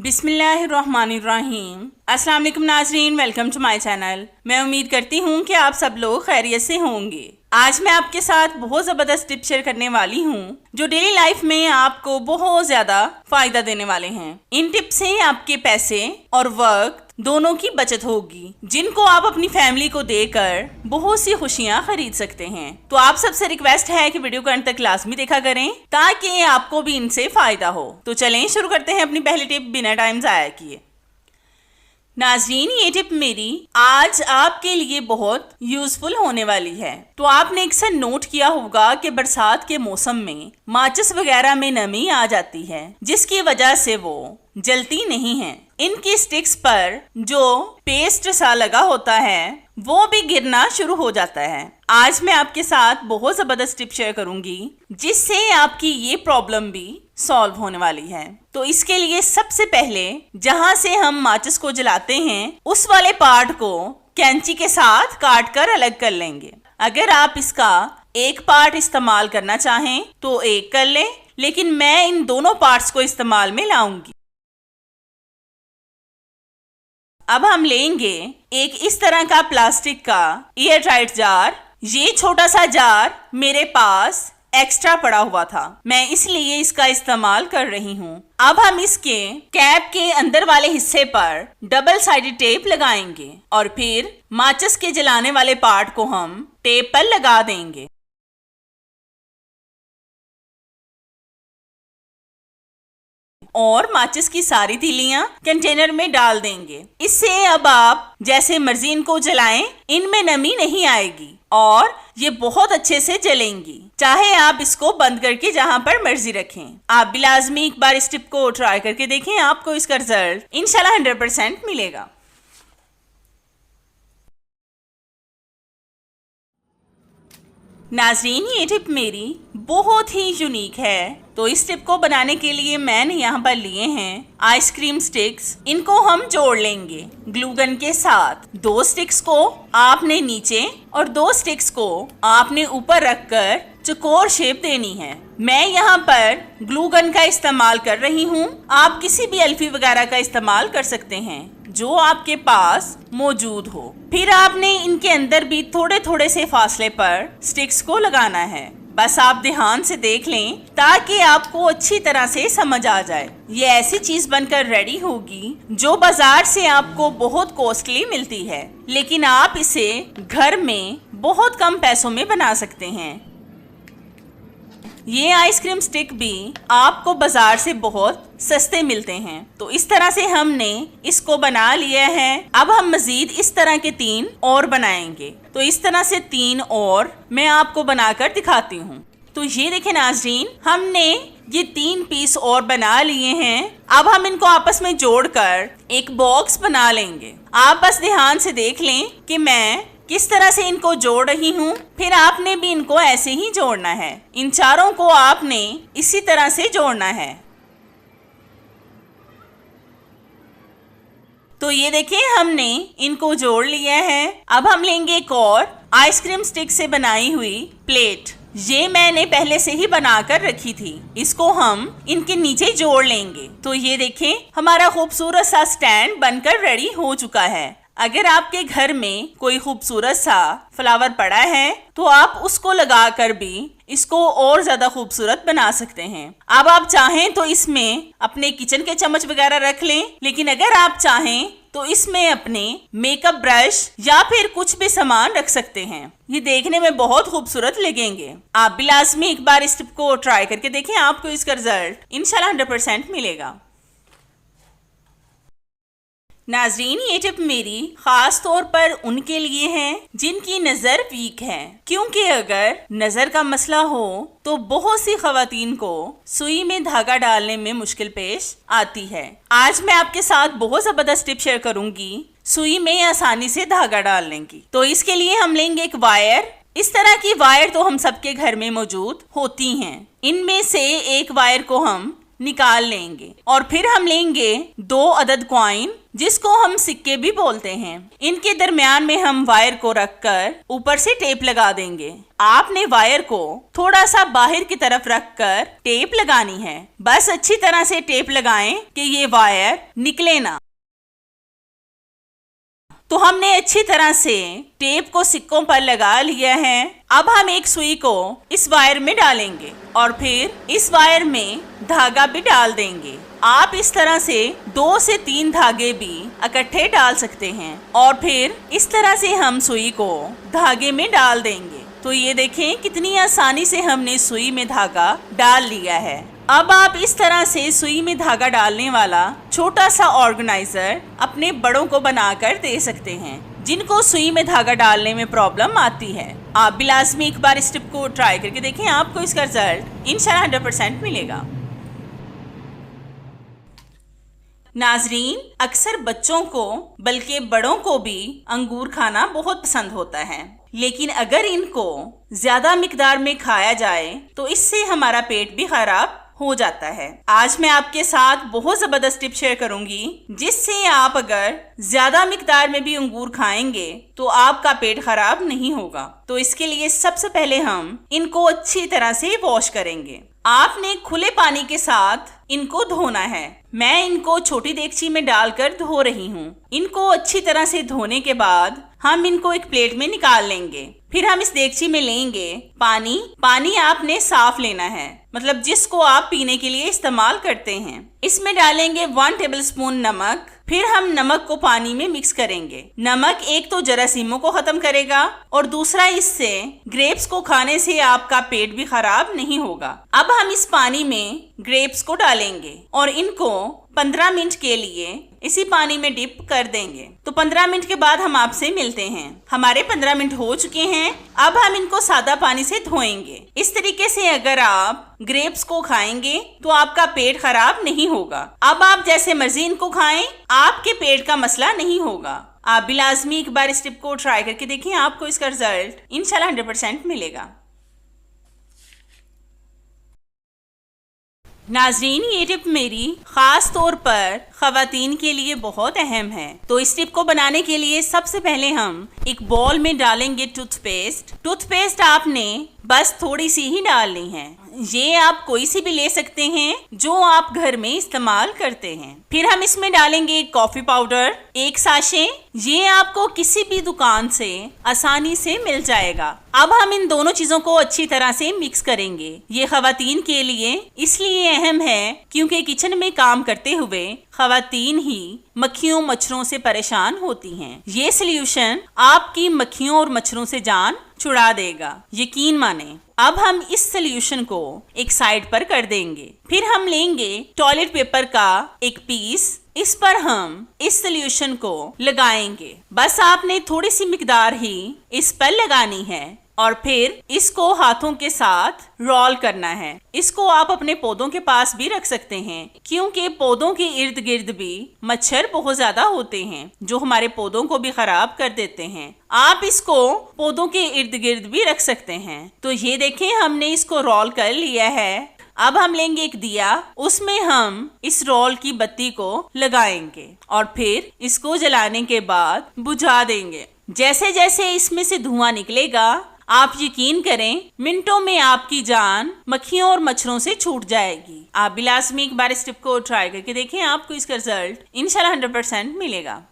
बिस्मिल्लाहिर्रहमानिर्रहीम। अस्सलाम वालेकुम नाज़रीन, वेलकम टू माय चैनल। मैं उम्मीद करती हूँ कि आप सब लोग खैरियत से होंगे। आज मैं आपके साथ बहुत ज़बरदस्त टिप्स शेयर करने वाली हूँ जो डेली लाइफ में आपको बहुत ज़्यादा फ़ायदा देने वाले हैं। इन टिप्स से आपके पैसे और वक्त दोनों की बचत होगी, जिनको आप अपनी फैमिली को देकर बहुत सी खुशियाँ खरीद सकते हैं। तो आप सबसे रिक्वेस्ट है कि वीडियो को अंत तक लाजमी देखा करें ताकि आपको भी इनसे फ़ायदा हो। तो चलें शुरू करते हैं अपनी पहली टिप बिना टाइम ज़ाया किए। नाज़रीन, ये टिप मेरी आज आपके लिए बहुत यूजफुल होने वाली है। तो आपने अक्सर नोट किया होगा कि बरसात के मौसम में माचिस वगैरह में नमी आ जाती है, जिसकी वजह से वो जलती नहीं है। इनकी स्टिक्स पर जो पेस्ट सा लगा होता है वो भी गिरना शुरू हो जाता है। आज मैं आपके साथ बहुत जबरदस्त टिप शेयर करूंगी जिससे आपकी ये प्रॉब्लम भी सॉल्व होने वाली है। तो इसके लिए सबसे पहले जहां से हम माचिस को जलाते हैं उस वाले पार्ट को कैंची के साथ काट कर अलग कर लेंगे। अगर आप इसका एक पार्ट इस्तेमाल करना चाहें तो एक कर लें, लेकिन मैं इन दोनों पार्ट्स को इस्तेमाल में लाऊंगी। अब हम लेंगे एक इस तरह का प्लास्टिक का एयर टाइट जार। ये छोटा सा जार मेरे पास एक्स्ट्रा पड़ा हुआ था, मैं इसलिए इसका इस्तेमाल कर रही हूँ। अब हम इसके कैप के अंदर वाले हिस्से पर डबल साइडेड टेप लगाएंगे और फिर माचिस के जलाने वाले पार्ट को हम टेप पर लगा देंगे। और माचिस की सारी तीलियां कंटेनर में डाल देंगे। इससे अब आप जैसे मर्जी इनको जलाएं, इनमें नमी नहीं आएगी और ये बहुत अच्छे से जलेंगी। चाहे आप इसको बंद करके जहां पर मर्जी रखें। आप भी लाजमी एक बार इस टिप को ट्राई करके देखें, आपको इसका रिजल्ट इंशाल्लाह 100% मिलेगा। नाज़रीन, ये टिप मेरी बहुत ही यूनिक है। तो इस टिप को बनाने के लिए मैंने यहाँ पर लिए हैं आइसक्रीम स्टिक्स। इनको हम जोड़ लेंगे ग्लू गन के साथ। 2 स्टिक्स को आपने नीचे और 2 स्टिक्स को आपने ऊपर रखकर चौकोर शेप देनी है। मैं यहाँ पर ग्लू गन का इस्तेमाल कर रही हूँ, आप किसी भी अल्फी वगैरह का इस्तेमाल कर सकते हैं जो आपके पास मौजूद हो। फिर आपने इनके अंदर भी थोड़े थोड़े से फासले पर स्टिक्स को लगाना है। बस आप ध्यान से देख लें ताकि आपको अच्छी तरह से समझ आ जाए। ये ऐसी चीज बनकर रेडी होगी जो बाजार से आपको बहुत कॉस्टली मिलती है, लेकिन आप इसे घर में बहुत कम पैसों में बना सकते हैं। ये आइसक्रीम स्टिक भी आपको बाजार से बहुत सस्ते मिलते हैं। तो इस तरह से हमने इसको बना लिया है। अब हम मजीद इस तरह के 3 और बनाएंगे। तो इस तरह से 3 और मैं आपको बनाकर दिखाती हूँ। तो ये देखें नाज़रीन, हमने ये 3 पीस और बना लिए हैं। अब हम इनको आपस में जोड़कर एक बॉक्स बना लेंगे। आप बस ध्यान से देख लें कि मैं किस तरह से इनको जोड़ रही हूँ, फिर आपने भी इनको ऐसे ही जोड़ना है। इन चारों को आपने इसी तरह से जोड़ना है। तो ये देखें, हमने इनको जोड़ लिया है। अब हम लेंगे एक और आइसक्रीम स्टिक से बनाई हुई प्लेट। ये मैंने पहले से ही बनाकर रखी थी। इसको हम इनके नीचे जोड़ लेंगे। तो ये देखें, हमारा खूबसूरत सा स्टैंड बनकर रेडी हो चुका है। अगर आपके घर में कोई खूबसूरत सा फ्लावर पड़ा है तो आप उसको लगाकर भी इसको और ज्यादा खूबसूरत बना सकते हैं। अब आप चाहें तो इसमें अपने किचन के चम्मच वगैरह रख लें, लेकिन अगर आप चाहें तो इसमें अपने मेकअप ब्रश या फिर कुछ भी सामान रख सकते हैं। ये देखने में बहुत खूबसूरत लगेंगे। आप भी लाजमी एक बार इस टिप को ट्राई करके देखें, आपको इसका रिजल्ट इंशाल्लाह 100% मिलेगा। नाज़रीन, ये टिप मेरी खास तौर पर उनके लिए है जिनकी नज़र वीक है, क्योंकि अगर नज़र का मसला हो तो बहुत सी खवातीन को सुई में धागा डालने में मुश्किल पेश आती है। आज मैं आपके साथ बहुत ज़बरदस्त टिप शेयर करूंगी सुई में आसानी से धागा डालने की। तो इसके लिए हम लेंगे एक वायर। इस तरह की वायर तो हम सबके घर में मौजूद होती हैं। इनमें से एक वायर को हम निकाल लेंगे और फिर हम लेंगे 2 अदद कॉइन। जिसको हम सिक्के भी बोलते हैं। इनके दरमियान में हम वायर को रखकर ऊपर से टेप लगा देंगे। आपने वायर को थोड़ा सा बाहर की तरफ रखकर टेप लगानी है। बस अच्छी तरह से टेप लगाएं कि ये वायर निकले ना। तो हमने अच्छी तरह से टेप को सिक्कों पर लगा लिया है। अब हम एक सुई को इस वायर में डालेंगे और फिर इस वायर में धागा भी डाल देंगे। आप इस तरह से 2 से 3 धागे भी इकट्ठे डाल सकते हैं और फिर इस तरह से हम सुई को धागे में डाल देंगे। तो ये देखें कितनी आसानी से हमने सुई में धागा डाल लिया है। अब आप इस तरह से सुई में धागा डालने वाला छोटा सा ऑर्गेनाइजर अपने बड़ों को बनाकर दे सकते हैं जिनको सुई में धागा डालने में प्रॉब्लम आती है। आप भी लाजमी एक बार इस टिप को ट्राई करके देखें, आपको इसका रिजल्ट इंशाल्लाह 100% मिलेगा। नाजरीन, अक्सर बच्चों को बल्कि बड़ों को भी अंगूर खाना बहुत पसंद होता है, लेकिन अगर इनको ज्यादा मिकदार में खाया जाए तो इससे हमारा पेट भी खराब हो जाता है। आज मैं आपके साथ बहुत जबरदस्त टिप शेयर करूंगी जिससे आप अगर ज्यादा मिकदार में भी अंगूर खाएंगे तो आपका पेट खराब नहीं होगा। तो इसके लिए सबसे पहले हम इनको अच्छी तरह से वॉश करेंगे। आपने खुले पानी के साथ इनको धोना है। मैं इनको छोटी देगची में डालकर धो रही हूँ। इनको अच्छी तरह से धोने के बाद हम इनको एक प्लेट में निकाल लेंगे। फिर हम इस देगची में लेंगे पानी आपने साफ लेना है, मतलब जिसको आप पीने के लिए इस्तेमाल करते हैं। इसमें डालेंगे 1 टेबलस्पून नमक। फिर हम नमक को पानी में मिक्स करेंगे। नमक एक तो जरासीमों को खत्म करेगा और दूसरा इससे ग्रेप्स को खाने से आपका पेट भी खराब नहीं होगा। अब हम इस पानी में ग्रेप्स को डालेंगे और इनको 15 मिनट के लिए इसी पानी में डिप कर देंगे। तो 15 मिनट के बाद हम आपसे मिलते हैं। हमारे 15 मिनट हो चुके हैं। अब हम इनको सादा पानी से धोएंगे। इस तरीके से अगर आप ग्रेप्स को खाएंगे तो आपका पेट खराब नहीं होगा। अब आप जैसे मर्जी इनको खाएं, आपके पेट का मसला नहीं होगा। आप भी लाजमी एक बार इस टिप को ट्राई करके देखें, आपको इसका रिजल्ट इंशाल्लाह 100% मिलेगा। नाजरीन, ये टिप मेरी खास तौर पर खवातीन के लिए बहुत अहम है। तो इस टिप को बनाने के लिए सबसे पहले हम एक बॉल में डालेंगे टूथपेस्ट। टूथपेस्ट आपने बस थोड़ी सी ही डालनी है। ये आप कोई सी भी ले सकते हैं जो आप घर में इस्तेमाल करते हैं। फिर हम इसमें डालेंगे कॉफी पाउडर 1 साशे। ये आपको किसी भी दुकान से आसानी से मिल जाएगा। अब हम इन दोनों चीजों को अच्छी तरह से मिक्स करेंगे। ये खवातीन के लिए इसलिए अहम है क्योंकि किचन में काम करते हुए खवातीन ही मक्खियों मच्छरों से परेशान होती हैं। ये सॉल्यूशन आपकी मक्खियों और मच्छरों से जान छुड़ा देगा, यकीन माने। अब हम इस सॉल्यूशन को एक साइड पर कर देंगे। फिर हम लेंगे टॉयलेट पेपर का एक पीस। इस पर हम इस सॉल्यूशन को लगाएंगे। बस आपने थोड़ी सी मिकदार ही इस पर लगानी है और फिर इसको हाथों के साथ रोल करना है। इसको आप अपने पौधों के पास भी रख सकते हैं क्योंकि पौधों के इर्द गिर्द भी मच्छर बहुत ज्यादा होते हैं जो हमारे पौधों को भी खराब कर देते हैं। आप इसको पौधों के इर्द गिर्द भी रख सकते हैं। तो ये देखें, हमने इसको रोल कर लिया है। अब हम लेंगे एक दिया, उसमें हम इस रोल की बत्ती को लगाएंगे और फिर इसको जलाने के बाद बुझा देंगे। जैसे जैसे इसमें से धुआं निकलेगा, आप यकीन करें मिनटों में आपकी जान मक्खियों और मच्छरों से छूट जाएगी। आप भी लाजमी एक बार इस टिप को ट्राई करके देखें, आपको इसका रिजल्ट इंशाल्लाह 100% मिलेगा।